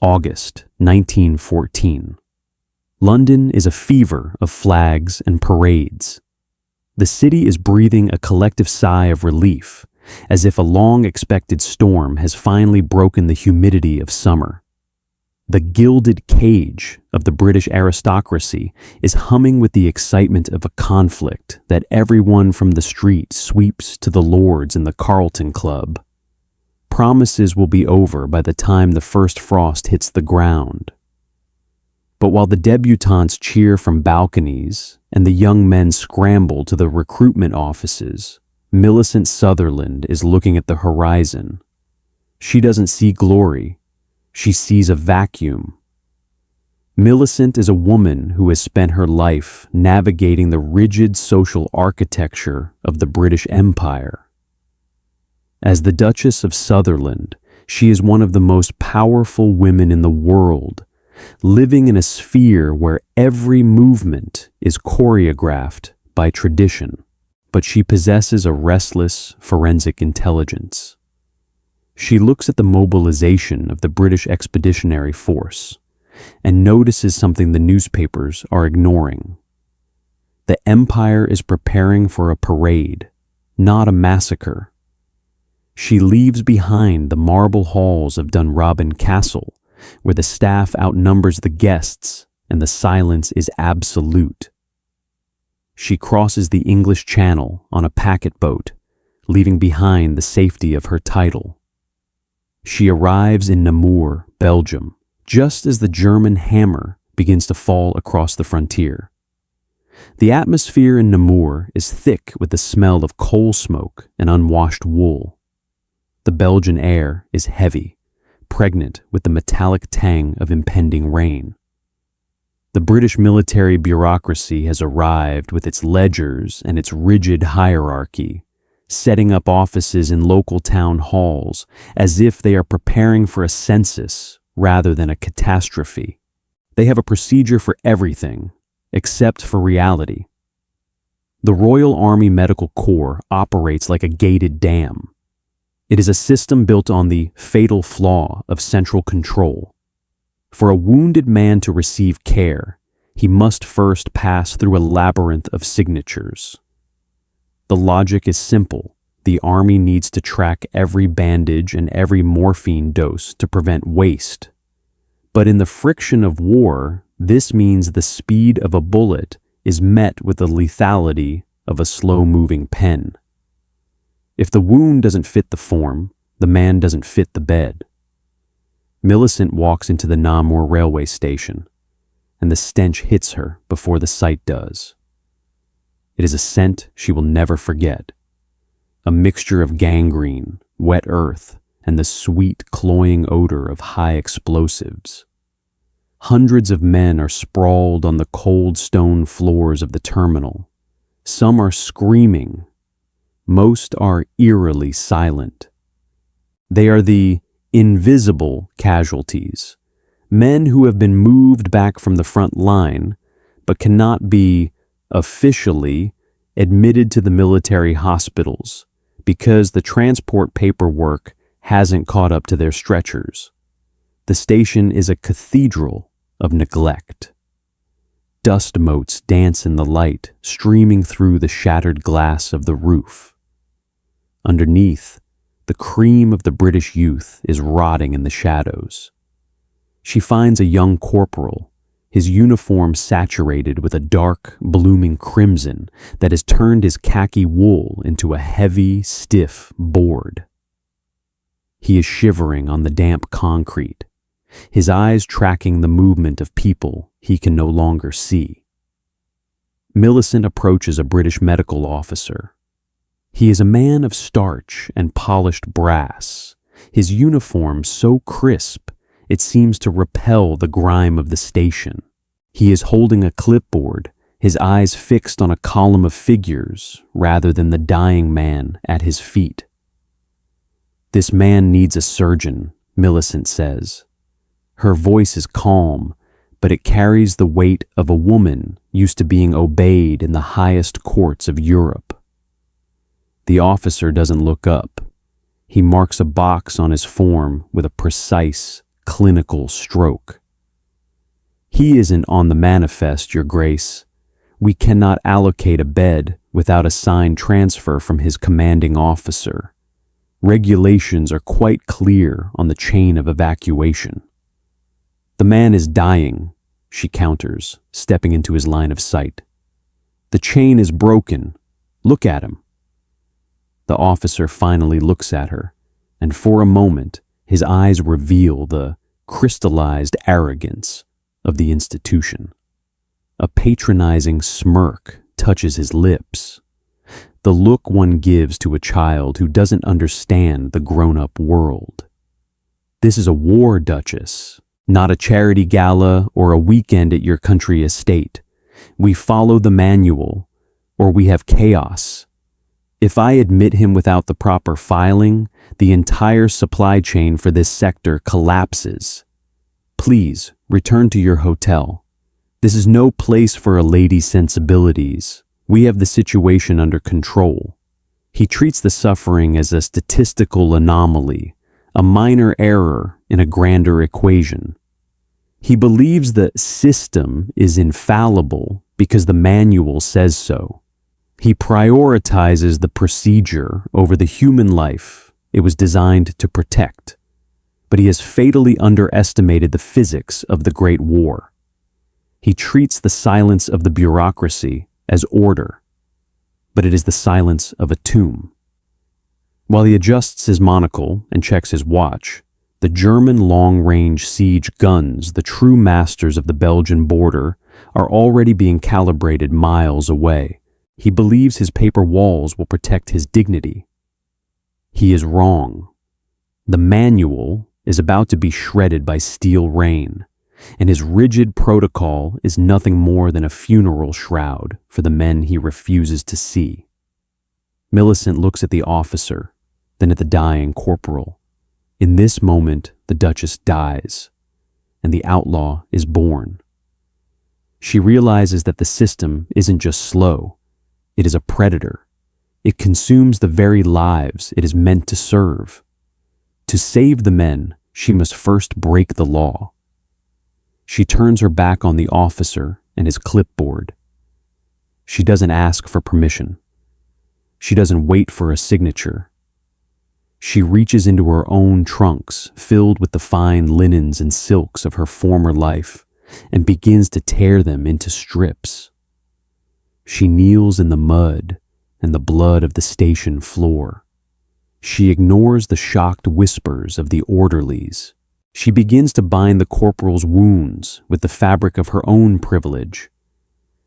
August 1914. London is a fever of flags and parades. The city is breathing a collective sigh of relief, as if a long-expected storm has finally broken the humidity of summer. The gilded cage of the British aristocracy is humming with the excitement of a conflict that everyone from the street sweeps to the lords in the Carlton Club. Promises will be over by the time the first frost hits the ground. But while the debutantes cheer from balconies and the young men scramble to the recruitment offices, Millicent Sutherland is looking at the horizon. She doesn't see glory. She sees a vacuum. Millicent is a woman who has spent her life navigating the rigid social architecture of the British Empire. As the Duchess of Sutherland, she is one of the most powerful women in the world, living in a sphere where every movement is choreographed by tradition. But she possesses a restless, forensic intelligence. She looks at the mobilization of the British Expeditionary Force and notices something the newspapers are ignoring. The Empire is preparing for a parade, not a massacre. She leaves behind the marble halls of Dunrobin Castle, where the staff outnumbers the guests and the silence is absolute. She crosses the English Channel on a packet boat, leaving behind the safety of her title. She arrives in Namur, Belgium, just as the German hammer begins to fall across the frontier. The atmosphere in Namur is thick with the smell of coal smoke and unwashed wool. The Belgian air is heavy, pregnant with the metallic tang of impending rain. The British military bureaucracy has arrived with its ledgers and its rigid hierarchy, setting up offices in local town halls as if they are preparing for a census rather than a catastrophe. They have a procedure for everything, except for reality. The Royal Army Medical Corps operates like a gated dam. It is a system built on the fatal flaw of central control. For a wounded man to receive care, he must first pass through a labyrinth of signatures. The logic is simple. The army needs to track every bandage and every morphine dose to prevent waste. But in the friction of war, this means the speed of a bullet is met with the lethality of a slow-moving pen. If the wound doesn't fit the form, the man doesn't fit the bed. Millicent walks into the Namur railway station, and the stench hits her before the sight does. It is a scent she will never forget, a mixture of gangrene, wet earth, and the sweet, cloying odor of high explosives. Hundreds of men are sprawled on the cold stone floors of the terminal. Some are screaming. Most are eerily silent. They are the invisible casualties, men who have been moved back from the front line, but cannot be officially admitted to the military hospitals because the transport paperwork hasn't caught up to their stretchers. The station is a cathedral of neglect. Dust motes dance in the light, streaming through the shattered glass of the roof. Underneath, the cream of the British youth is rotting in the shadows. She finds a young corporal, his uniform saturated with a dark, blooming crimson that has turned his khaki wool into a heavy, stiff board. He is shivering on the damp concrete, his eyes tracking the movement of people he can no longer see. Millicent approaches a British medical officer. He is a man of starch and polished brass, his uniform so crisp it seems to repel the grime of the station. He is holding a clipboard, his eyes fixed on a column of figures rather than the dying man at his feet. "This man needs a surgeon," Millicent says. Her voice is calm, but it carries the weight of a woman used to being obeyed in the highest courts of Europe. The officer doesn't look up. He marks a box on his form with a precise, clinical stroke. "He isn't on the manifest, Your Grace. We cannot allocate a bed without a signed transfer from his commanding officer. Regulations are quite clear on the chain of evacuation." "The man is dying," she counters, stepping into his line of sight. "The chain is broken. Look at him." The officer finally looks at her, and for a moment his eyes reveal the crystallized arrogance of the institution. A patronizing smirk touches his lips, the look one gives to a child who doesn't understand the grown-up world. "This is a war, Duchess, not a charity gala or a weekend at your country estate. We follow the manual, or we have chaos. If I admit him without the proper filing, the entire supply chain for this sector collapses. Please return to your hotel. This is no place for a lady's sensibilities. We have the situation under control." He treats the suffering as a statistical anomaly, a minor error in a grander equation. He believes the system is infallible because the manual says so. He prioritizes the procedure over the human life it was designed to protect, but he has fatally underestimated the physics of the Great War. He treats the silence of the bureaucracy as order, but it is the silence of a tomb. While he adjusts his monocle and checks his watch, the German long-range siege guns, the true masters of the Belgian border, are already being calibrated miles away. He believes his paper walls will protect his dignity. He is wrong. The manual is about to be shredded by steel rain, and his rigid protocol is nothing more than a funeral shroud for the men he refuses to see. Millicent looks at the officer, then at the dying corporal. In this moment, the Duchess dies, and the outlaw is born. She realizes that the system isn't just slow, it is a predator. It consumes the very lives it is meant to serve. To save the men, she must first break the law. She turns her back on the officer and his clipboard. She doesn't ask for permission. She doesn't wait for a signature. She reaches into her own trunks, filled with the fine linens and silks of her former life, and begins to tear them into strips. She kneels in the mud and the blood of the station floor. She ignores the shocked whispers of the orderlies. She begins to bind the corporal's wounds with the fabric of her own privilege.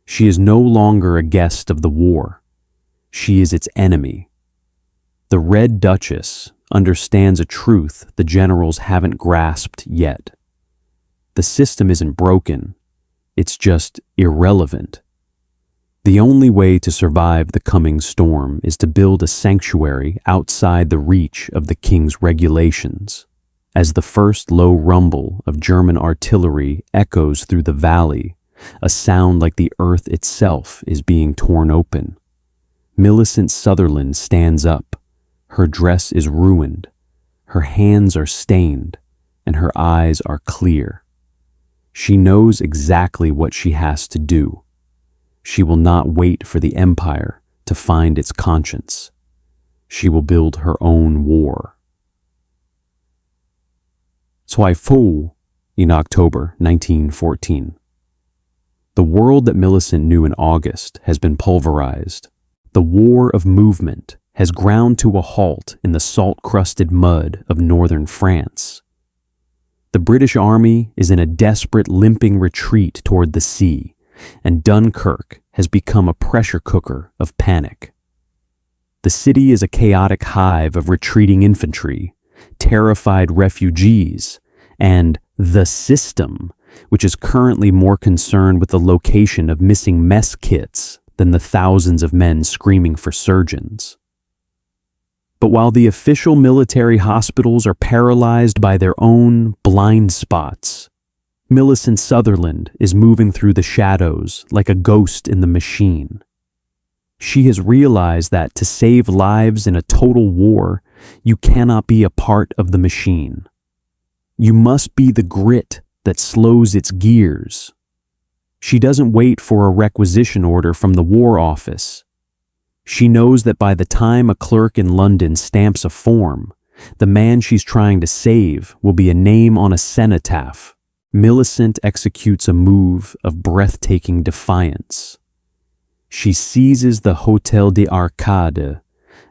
She is no longer a guest of the war. She is its enemy. The Red Duchess understands a truth the generals haven't grasped yet. The system isn't broken. It's just irrelevant. The only way to survive the coming storm is to build a sanctuary outside the reach of the king's regulations. As the first low rumble of German artillery echoes through the valley, a sound like the earth itself is being torn open. Millicent Sutherland stands up. Her dress is ruined. Her hands are stained, and her eyes are clear. She knows exactly what she has to do. She will not wait for the empire to find its conscience. She will build her own war. Zweifel in October 1914. The world that Millicent knew in August has been pulverized. The war of movement has ground to a halt in the salt-crusted mud of northern France. The British Army is in a desperate, limping retreat toward the sea, and Dunkirk has become a pressure cooker of panic. The city is a chaotic hive of retreating infantry, terrified refugees, and the system, which is currently more concerned with the location of missing mess kits than the thousands of men screaming for surgeons. But while the official military hospitals are paralyzed by their own blind spots, Millicent Sutherland is moving through the shadows like a ghost in the machine. She has realized that to save lives in a total war, you cannot be a part of the machine. You must be the grit that slows its gears. She doesn't wait for a requisition order from the War Office. She knows that by the time a clerk in London stamps a form, the man she's trying to save will be a name on a cenotaph. Millicent executes a move of breathtaking defiance. She seizes the Hôtel des Arcades,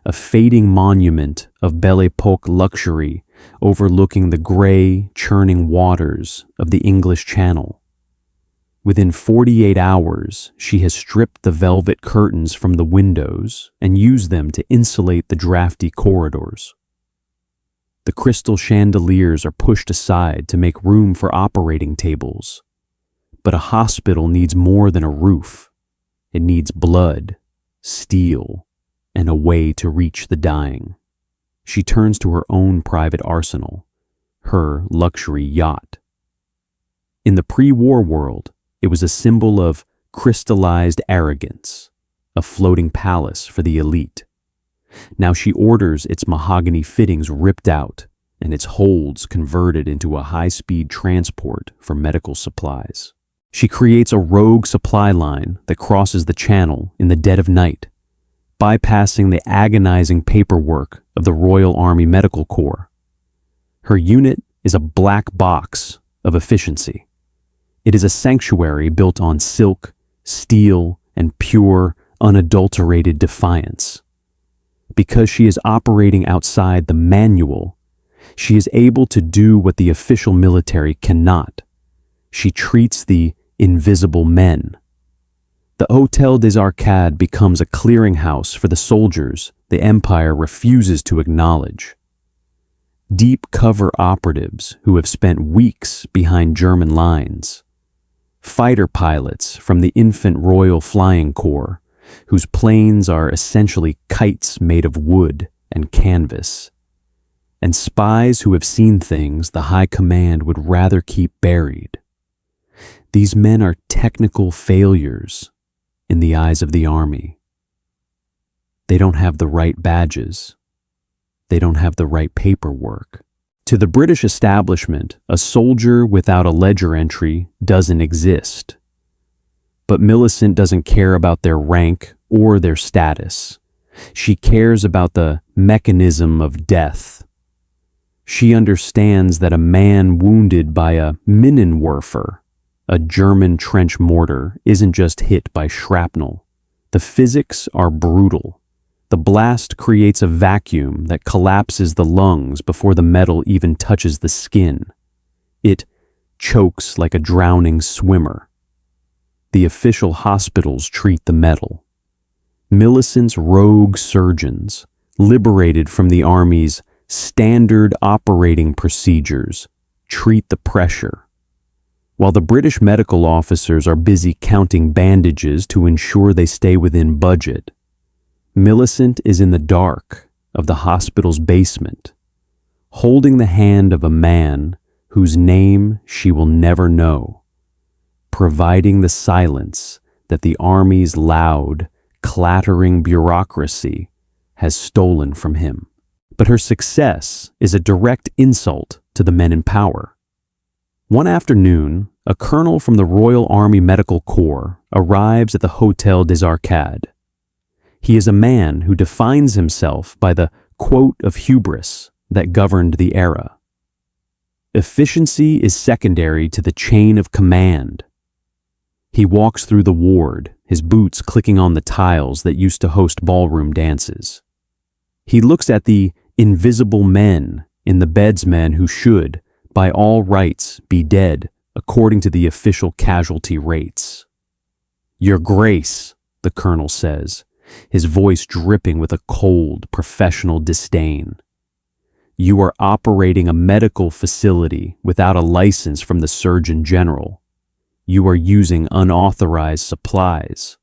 a fading monument of Belle Époque luxury overlooking the gray, churning waters of the English Channel. Within 48 hours, she has stripped the velvet curtains from the windows and used them to insulate the drafty corridors. The crystal chandeliers are pushed aside to make room for operating tables. But a hospital needs more than a roof. It needs blood, steel, and a way to reach the dying. She turns to her own private arsenal, her luxury yacht. In the pre-war world, it was a symbol of crystallized arrogance, a floating palace for the elite. Now she orders its mahogany fittings ripped out and its holds converted into a high-speed transport for medical supplies. She creates a rogue supply line that crosses the channel in the dead of night, bypassing the agonizing paperwork of the Royal Army Medical Corps. Her unit is a black box of efficiency. It is a sanctuary built on silk, steel, and pure, unadulterated defiance. Because she is operating outside the manual, she is able to do what the official military cannot. She treats the invisible men. The Hôtel des Arcades becomes a clearinghouse for the soldiers the Empire refuses to acknowledge. Deep cover operatives who have spent weeks behind German lines. Fighter pilots from the infant Royal Flying Corps, whose planes are essentially kites made of wood and canvas. And spies who have seen things the High Command would rather keep buried. These men are technical failures in the eyes of the army. They don't have the right badges. They don't have the right paperwork. To the British establishment, a soldier without a ledger entry doesn't exist. But Millicent doesn't care about their rank or their status. She cares about the mechanism of death. She understands that a man wounded by a Minenwerfer, a German trench mortar, isn't just hit by shrapnel. The physics are brutal. The blast creates a vacuum that collapses the lungs before the metal even touches the skin. It chokes like a drowning swimmer. The official hospitals treat the metal. Millicent's rogue surgeons, liberated from the Army's standard operating procedures, treat the pressure. While the British medical officers are busy counting bandages to ensure they stay within budget, Millicent is in the dark of the hospital's basement, holding the hand of a man whose name she will never know, providing the silence that the Army's loud, clattering bureaucracy has stolen from him. But her success is a direct insult to the men in power. One afternoon, a colonel from the Royal Army Medical Corps arrives at the Hôtel des Arcades. He is a man who defines himself by the quote of hubris that governed the era. Efficiency is secondary to the chain of command. He walks through the ward, his boots clicking on the tiles that used to host ballroom dances. He looks at the invisible men in the bedsmen who should, by all rights, be dead according to the official casualty rates. "Your Grace," the colonel says, his voice dripping with a cold, professional disdain. "You are operating a medical facility without a license from the Surgeon General. You are using unauthorized supplies.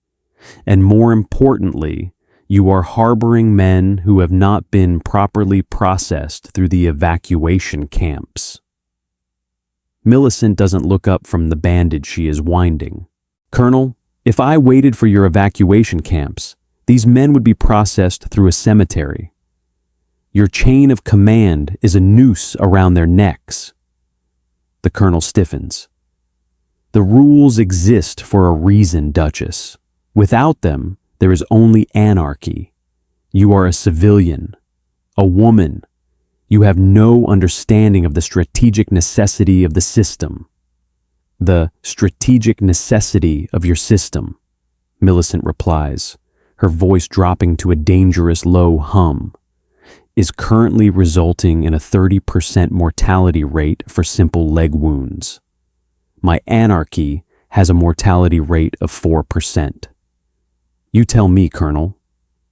And more importantly, you are harboring men who have not been properly processed through the evacuation camps." Millicent doesn't look up from the bandage she is winding. "Colonel, if I waited for your evacuation camps, these men would be processed through a cemetery. Your chain of command is a noose around their necks. The colonel stiffens. The rules exist for a reason, Duchess. Without them, there is only anarchy. You are a civilian, a woman. You have no understanding of the strategic necessity of the system. The strategic necessity of your system, Millicent replies, her voice dropping to a dangerous low hum, is currently resulting in a 30% mortality rate for simple leg wounds. My anarchy has a mortality rate of 4%. You tell me, Colonel,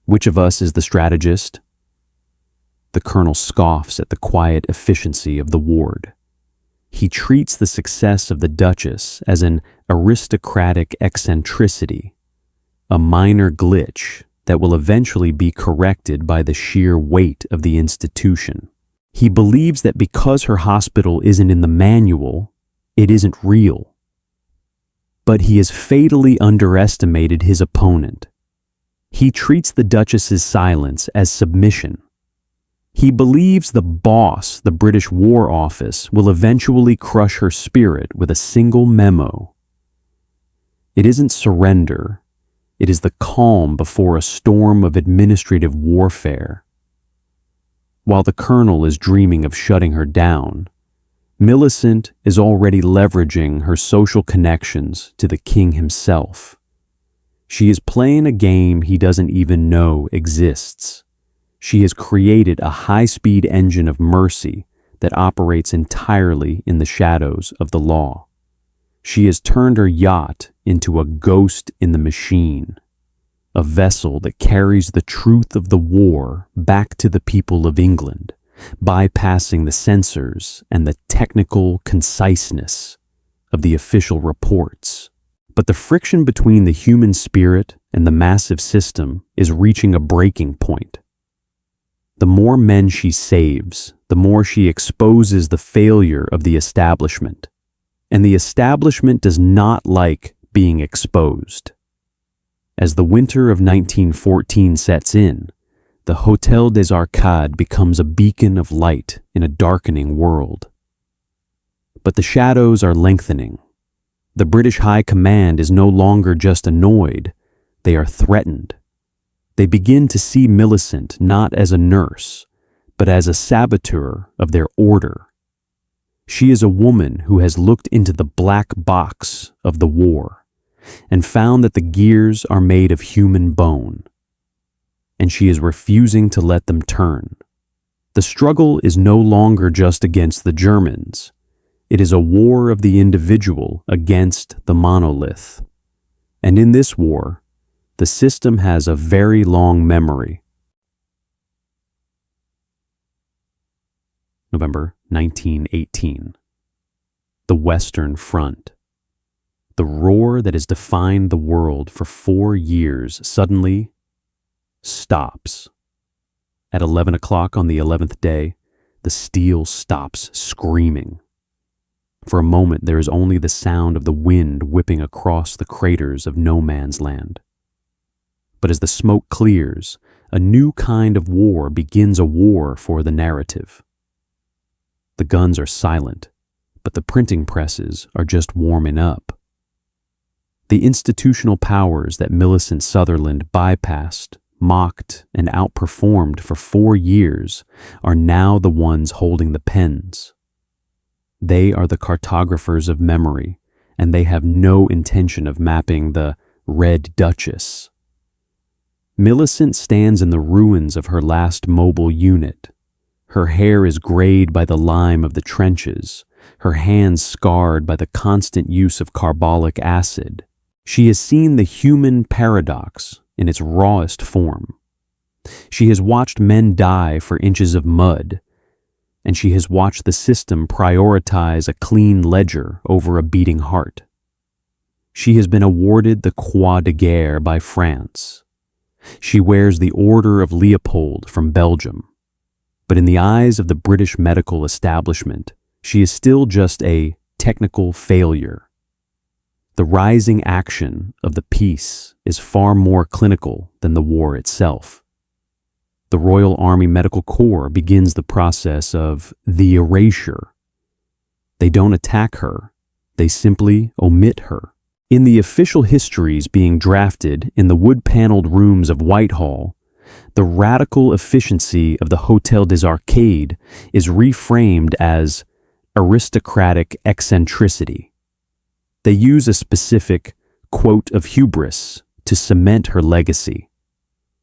which of us is the strategist? The colonel scoffs at the quiet efficiency of the ward. He treats the success of the Duchess as an aristocratic eccentricity, a minor glitch that will eventually be corrected by the sheer weight of the institution. He believes that because her hospital isn't in the manual, it isn't real. But he has fatally underestimated his opponent. He treats the Duchess's silence as submission. He believes the boss, the British War Office, will eventually crush her spirit with a single memo. It isn't surrender. It is the calm before a storm of administrative warfare. While the colonel is dreaming of shutting her down, Millicent is already leveraging her social connections to the king himself. She is playing a game he doesn't even know exists. She has created a high-speed engine of mercy that operates entirely in the shadows of the law. She has turned her yacht into a ghost in the machine, a vessel that carries the truth of the war back to the people of England, bypassing the censors and the technical conciseness of the official reports. But the friction between the human spirit and the massive system is reaching a breaking point. The more men she saves, the more she exposes the failure of the establishment. And the establishment does not like being exposed. As the winter of 1914 sets in, the Hôtel des Arcades becomes a beacon of light in a darkening world. But the shadows are lengthening. The British High Command is no longer just annoyed, they are threatened. They begin to see Millicent not as a nurse, but as a saboteur of their order. She is a woman who has looked into the black box of the war and found that the gears are made of human bone, and she is refusing to let them turn. The struggle is no longer just against the Germans. It is a war of the individual against the monolith. And in this war, the system has a very long memory. November 1918. The Western Front. The roar that has defined the world for 4 years suddenly stops. At 11 o'clock on the 11th day, the steel stops screaming. For a moment, there is only the sound of the wind whipping across the craters of no man's land. But as the smoke clears, a new kind of war begins, a war for the narrative. The guns are silent, but the printing presses are just warming up. The institutional powers that Millicent Sutherland bypassed, mocked, and outperformed for 4 years are now the ones holding the pens. They are the cartographers of memory, and they have no intention of mapping the Red Duchess. Millicent stands in the ruins of her last mobile unit. Her hair is grayed by the lime of the trenches, her hands scarred by the constant use of carbolic acid. She has seen the human paradox in its rawest form. She has watched men die for inches of mud, and she has watched the system prioritize a clean ledger over a beating heart. She has been awarded the Croix de Guerre by France. She wears the Order of Leopold from Belgium. But in the eyes of the British medical establishment, she is still just a technical failure. The rising action of the peace is far more clinical than the war itself. The Royal Army Medical Corps begins the process of the erasure. They don't attack her. They simply omit her. In the official histories being drafted in the wood-paneled rooms of Whitehall, the radical efficiency of the Hôtel des Arcades is reframed as aristocratic eccentricity. They use a specific quote of hubris to cement her legacy.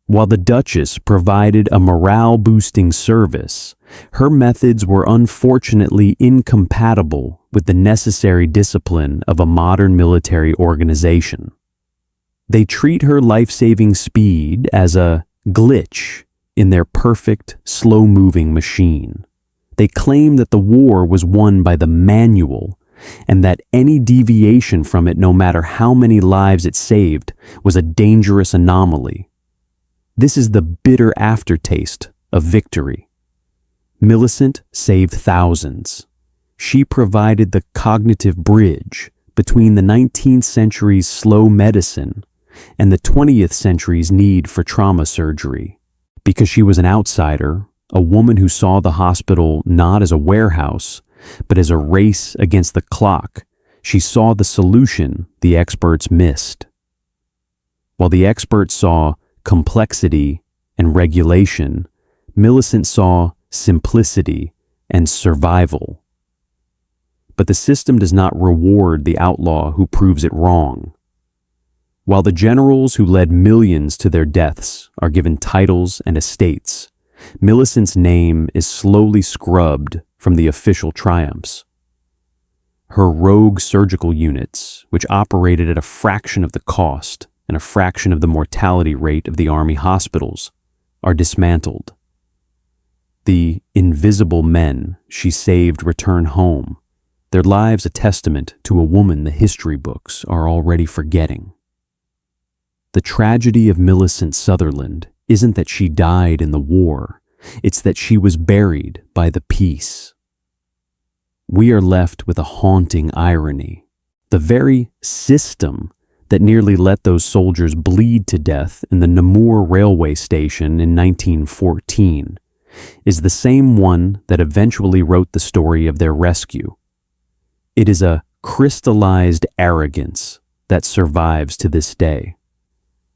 While the Duchess provided a morale-boosting service, her methods were unfortunately incompatible with the necessary discipline of a modern military organization. They treat her life-saving speed as a glitch in their perfect, slow-moving machine. They claim that the war was won by the manual and that any deviation from it, no matter how many lives it saved, was a dangerous anomaly. This is the bitter aftertaste of victory. Millicent saved thousands. She provided the cognitive bridge between the 19th century's slow medicine and the 20th century's need for trauma surgery. Because she was an outsider, a woman who saw the hospital not as a warehouse, but as a race against the clock, she saw the solution the experts missed. While the experts saw complexity and regulation, Millicent saw simplicity and survival. But the system does not reward the outlaw who proves it wrong. While the generals who led millions to their deaths are given titles and estates, Millicent's name is slowly scrubbed from the official triumphs. Her rogue surgical units, which operated at a fraction of the cost and a fraction of the mortality rate of the army hospitals, are dismantled. The invisible men she saved return home, their lives a testament to a woman the history books are already forgetting. The tragedy of Millicent Sutherland isn't that she died in the war, it's that she was buried by the peace. We are left with a haunting irony. The very system that nearly let those soldiers bleed to death in the Namur railway station in 1914 is the same one that eventually wrote the story of their rescue. It is a crystallized arrogance that survives to this day.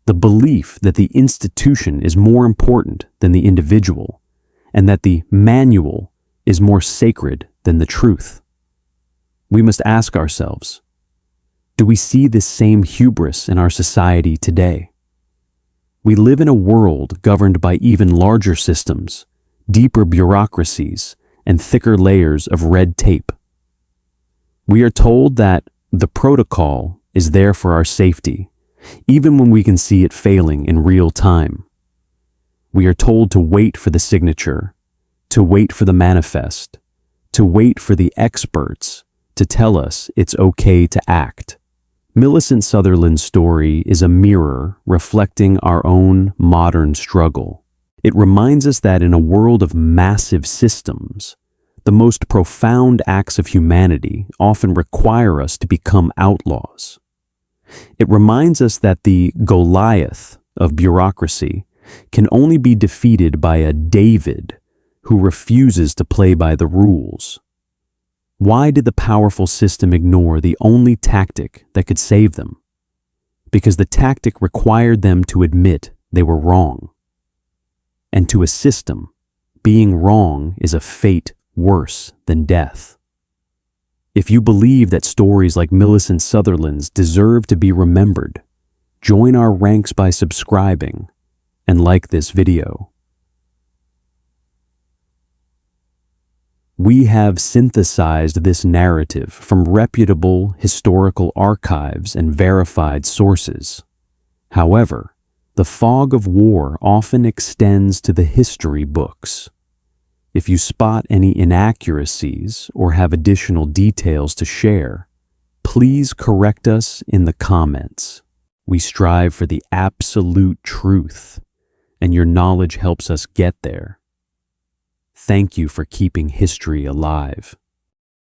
The belief that the institution is more important than the individual, and that the manual is more sacred than the truth. We must ask ourselves, do we see this same hubris in our society today? We live in a world governed by even larger systems, deeper bureaucracies, and thicker layers of red tape. We are told that the protocol is there for our safety, even when we can see it failing in real time. We are told to wait for the signature, to wait for the manifest, to wait for the experts to tell us it's okay to act. Millicent Sutherland's story is a mirror reflecting our own modern struggle. It reminds us that in a world of massive systems, the most profound acts of humanity often require us to become outlaws. It reminds us that the Goliath of bureaucracy can only be defeated by a David who refuses to play by the rules. Why did the powerful system ignore the only tactic that could save them? Because the tactic required them to admit they were wrong. And to a system, being wrong is a fate worse than death. If you believe that stories like Millicent Sutherland's deserve to be remembered, join our ranks by subscribing and like this video. We have synthesized this narrative from reputable historical archives and verified sources. However, the fog of war often extends to the history books. If you spot any inaccuracies or have additional details to share, please correct us in the comments. We strive for the absolute truth, and your knowledge helps us get there. Thank you for keeping history alive.